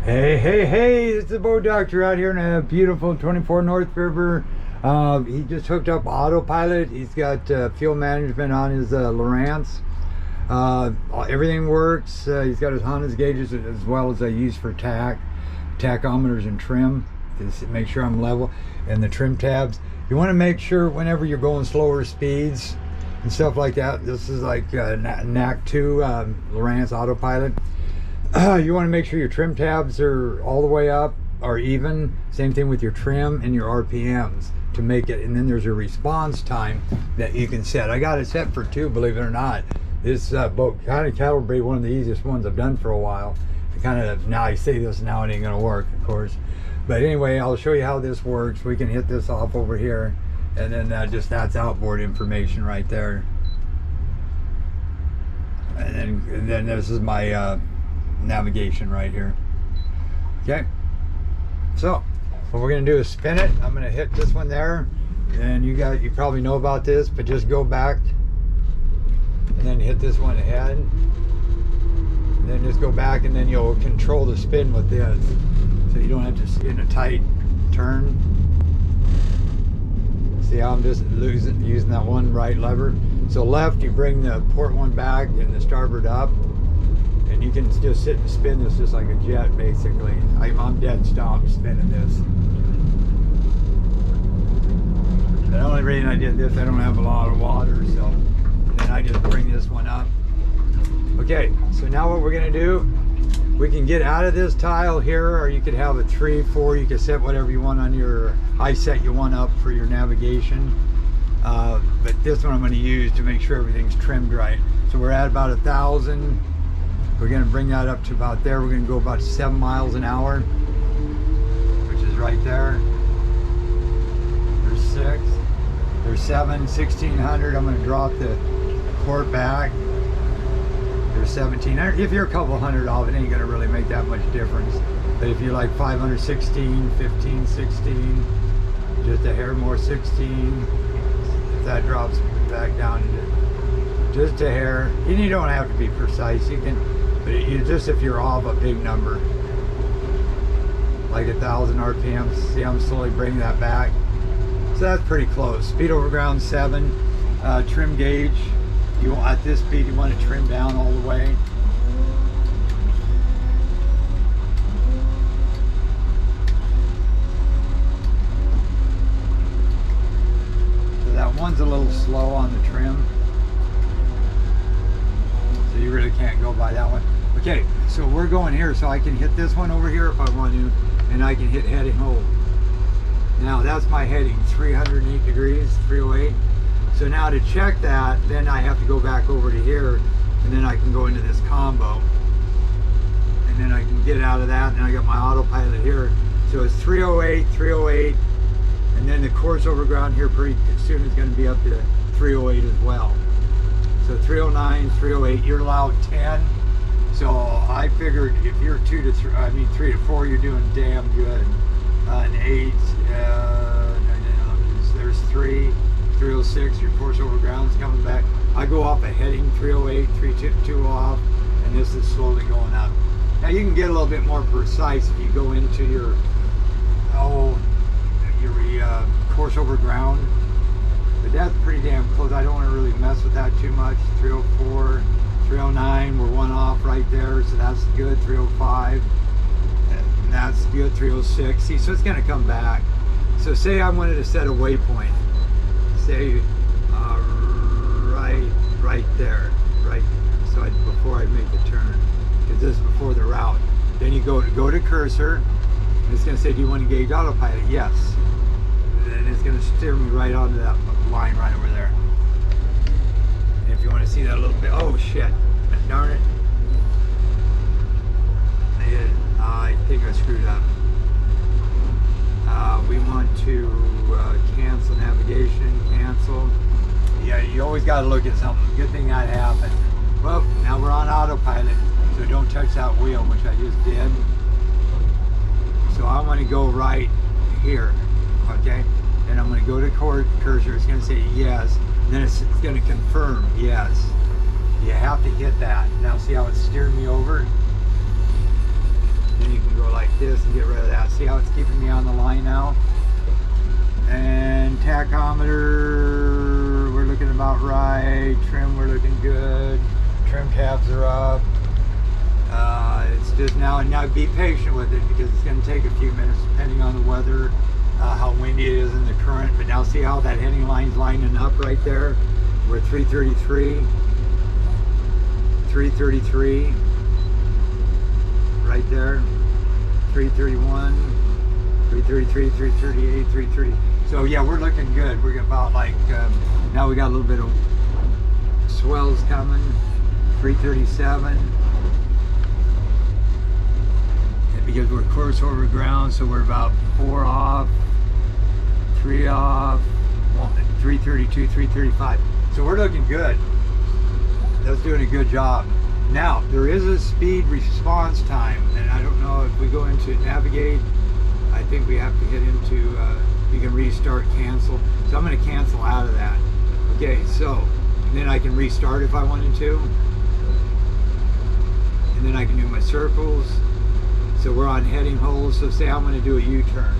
Hey, it's the boat doctor out here in a beautiful 24 North River. He just hooked up autopilot. He's got fuel management on his lowarance. Everything works. He's got his Honda's gauges as well as I use for tachometers and trim to make sure I'm level, and the trim tabs. You want to make sure whenever you're going slower speeds and stuff like that. This is like NAC 2 lowarance autopilot. You want to make sure your trim tabs are all the way up or even. Same thing with your trim and your RPMs to make it. And then there's a response time that you can set. I got it set for 2, believe it or not. This boat kind of calibrated, one of the easiest ones I've done for a while. Now I say this, now it ain't gonna work, of course. But anyway, I'll show you how this works. We can hit this off over here, and then that's outboard information right there. And then this is my navigation right here. Okay, so what we're gonna do is spin it. I'm gonna hit this one there, and you probably know about this, but just go back and then hit this one ahead, and then just go back, and then you'll control the spin with this, so you don't have to sit in a tight turn. See how I'm just using that one right lever? So left, you bring the port one back and the starboard up, and you can just sit and spin this just like a jet, basically. I'm dead stomped spinning this. The only reason I did this, I don't have a lot of water, so then I just bring this one up. Okay, so now what we're gonna do, we can get out of this tile here, or you could have a 3, 4, you can set whatever you want on your high set you want up for your navigation. But this one I'm gonna use to make sure everything's trimmed right. So we're at about 1,000. We're gonna bring that up to about there. We're gonna go about 7 miles an hour, which is right there. There's 6, there's 7, 1,600. I'm gonna drop the port back. There's 1,700. If you're a couple hundred off, it ain't gonna really make that much difference. But if you're like 516, 15, 16, just a hair more, 16, if that drops back down to just a hair, and you don't have to be precise. You can, but just if you're off a big number, like 1,000 RPM. See, I'm slowly bringing that back. So that's pretty close. Speed over ground 7. Trim gauge. At this speed, you want to trim down all the way. So that one's a little slow on the trim. So you really can't go by that one. Okay, so we're going here, so I can hit this one over here if I want to, and I can hit heading hold. Now that's my heading, 308 degrees, 308. So now to check that, then I have to go back over to here, and then I can go into this combo. And then I can get out of that, and I got my autopilot here. So it's 308, 308, and then the course over ground here pretty soon is going to be up to 308 as well. So 309, 308, you're allowed 10. So I figured if you're 3 to 4, you're doing damn good. And 8, there's 3. 306, your course over ground's coming back. I go off a heading 308, 322 off, and this is slowly going up. Now you can get a little bit more precise if you go into your course over ground, but that's pretty damn close. I don't want to really mess with that too much. 304, 309, we're 1 off right there, so that's good. 305, and that's good. 306. See, so it's going to come back. So say I wanted to set a waypoint. Say right there, right. So before I make the turn, because this is before the route. Then you go to cursor, and it's going to say, "Do you want to engage autopilot?" Yes. And then it's going to steer me right onto that line right over there. And if you want to see that a little bit, oh shit, darn it! I think I screwed up. We want to cancel navigation, cancel. Yeah, you always got to look at something. Good thing that happened. Well, now we're on autopilot, so don't touch that wheel, which I just did. So I want to go right here, okay? Then I'm going to go to cursor. It's going to say yes. And then it's going to confirm yes. You have to hit that. Now see how it's steering me over? Then you can go like See how it's keeping me on the line now. And tachometer, we're looking about right. Trim, we're looking good. Trim tabs are up. It's just now be patient with it because it's going to take a few minutes depending on the weather, how windy it is in the current. But now see how that heading line's lining up right there. We're 333, 333, right there, 331, 333, 338, 330. So yeah, we're looking good. We're about like, now we got a little bit of swells coming, 337. Because we're course over ground, so we're about 4 off, 3 off, 332, 335. So we're looking good. That's doing a good job. Now, there is a speed response time, and I don't know if we go into navigate, I think we have to hit into, you can restart, cancel. So I'm going to cancel out of that. Okay, so, and then I can restart if I wanted to. And then I can do my circles. So we're on heading holes, so say I'm going to do a U-turn.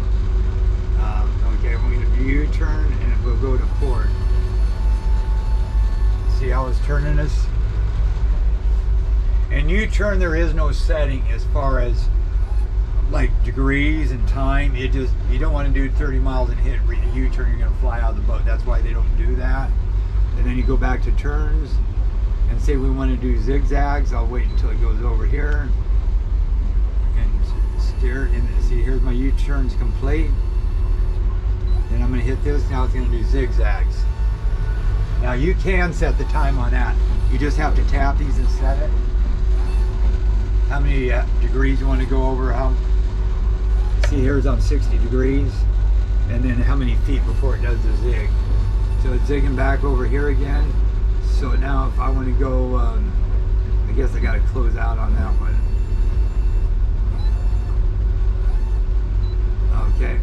Okay, I'm going to do U-turn and we'll go to port. See how it's turning us? And U-turn, there is no setting as far as like degrees and time. It just, you don't want to do 30 miles and hit a U-turn, you're going to fly out of the boat. That's why they don't do that. And then you go back to turns and say we want to do zigzags. I'll wait until it goes over here. Steer and see, here's my U-turns complete. Then I'm going to hit this. Now it's going to do zigzags. Now you can set the time on that. You just have to tap these and set it. How many degrees you want to go over? How? See, here's on 60 degrees, and then how many feet before it does the zig. So it's zigging back over here again. So now if I want to go, I guess I got to close out on that one. Okay.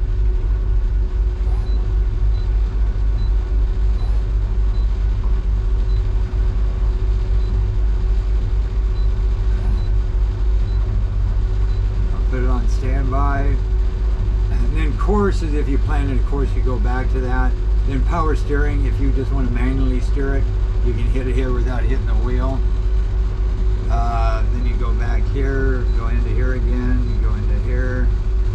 I'll put it on standby. And then course is if you plan it, of course you go back to that. Then power steering, if you just want to manually steer it, you can hit it here without hitting the wheel. Then you go back here, go into here again, you go into here.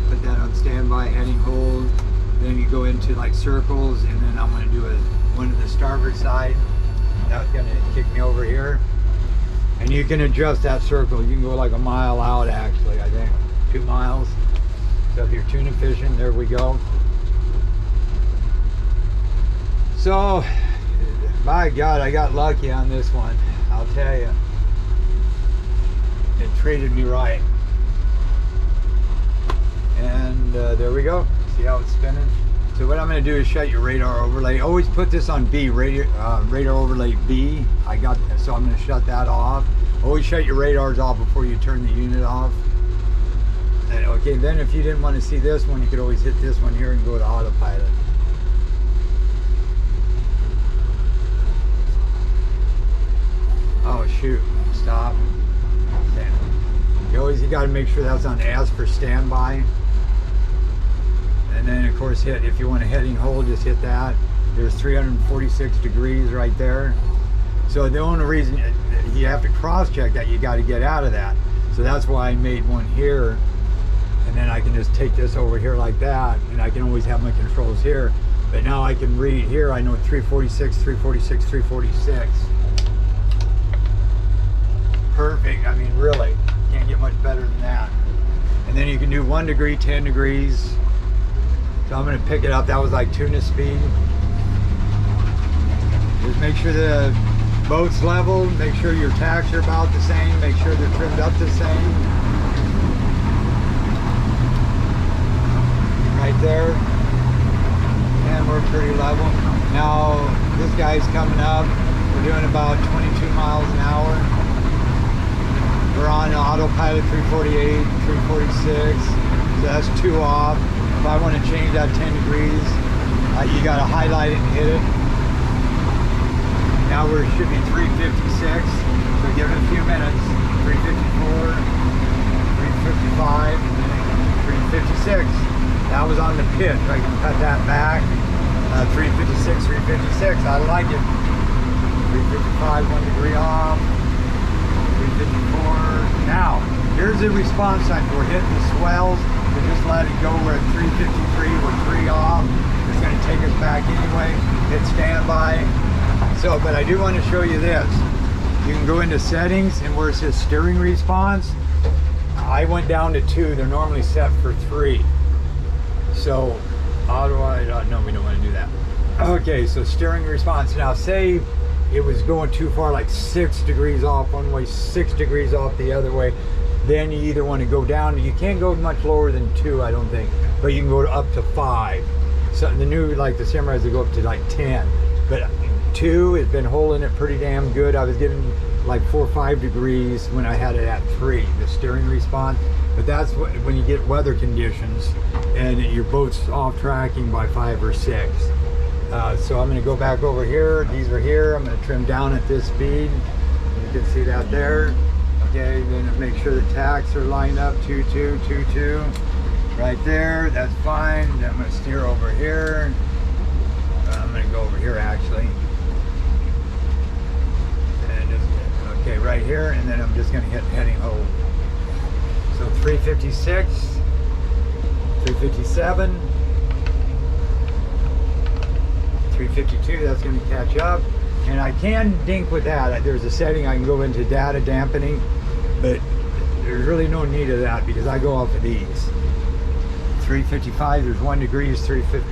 Put that on standby, heading hold. Then you go into like circles, and then I'm going to do one to the starboard side. That's going to kick me over here. And you can adjust that circle. You can go like a mile out actually, I think. 2 miles. So if you're tune efficient, there we go. So, by God, I got lucky on this one. I'll tell you. It treated me right. And there we go. See how it's spinning? So what I'm going to do is shut your radar overlay. Always put this on B, radar overlay B. So I'm going to shut that off. Always shut your radars off before you turn the unit off. And, okay, then if you didn't want to see this one, you could always hit this one here and go to autopilot. Oh shoot, stop. You got to make sure that's on S for standby. And then of course hit, if you want a heading hold, just hit that. There's 346 degrees right there. So the only reason you have to cross check that, you got to get out of that. So that's why I made one here. And then I can just take this over here like that, and I can always have my controls here. But now I can read here, I know 346, 346, 346. Perfect, I mean really, can't get much better than that. And then you can do 1 degree, 10 degrees. So I'm gonna pick it up, that was like tuna speed. Just make sure the boat's level, make sure your tacks are about the same, make sure they're trimmed up the same. Right there. And we're pretty level. Now this guy's coming up. We're doing about 22 miles an hour. We're on autopilot 348, 346. So that's 2 off. If I want to change that 10 degrees, you got to highlight it and hit it. Now we should be 356. So give it a few minutes. 354, 355, 356. That was on the pitch. I can cut that back. 356, 356. I like it. 355, 1 degree off. 354. Now, here's the response time. We're hitting the swells. We just let it go. We're at 353. We're 3 off. It's going to take us back anyway. Hit standby. So, but I do want to show you this. You can go into settings, and where it says steering response, I went down to 2. They're normally set for 3. So, how do I, no, we don't want to do that. Okay, so steering response. Now, say it was going too far, like 6 degrees off one way, 6 degrees off the other way, then you either want to go down. You can't go much lower than 2, I don't think, but you can go up to 5. So the new, like the Samurais, they go up to like 10, but 2 has been holding it pretty damn good. I was getting like 4 or 5 degrees when I had it at 3, the steering response. But that's what, when you get weather conditions and your boat's off tracking by 5 or 6. So I'm going to go back over here. These are here. I'm going to trim down at this speed. You can see that there. Okay, then make sure the tacks are lined up. 2-2, 2-2. Right there. That's fine. Then I'm going to steer over here. I'm going to go over here actually. And just, okay, right here. And then I'm just going to hit heading hold. So 356, 357, 352, that's going to catch up. And I can dink with that. There's a setting I can go into data dampening, but there's really no need of that because I go off of these. 355, there's 1 degree, 350.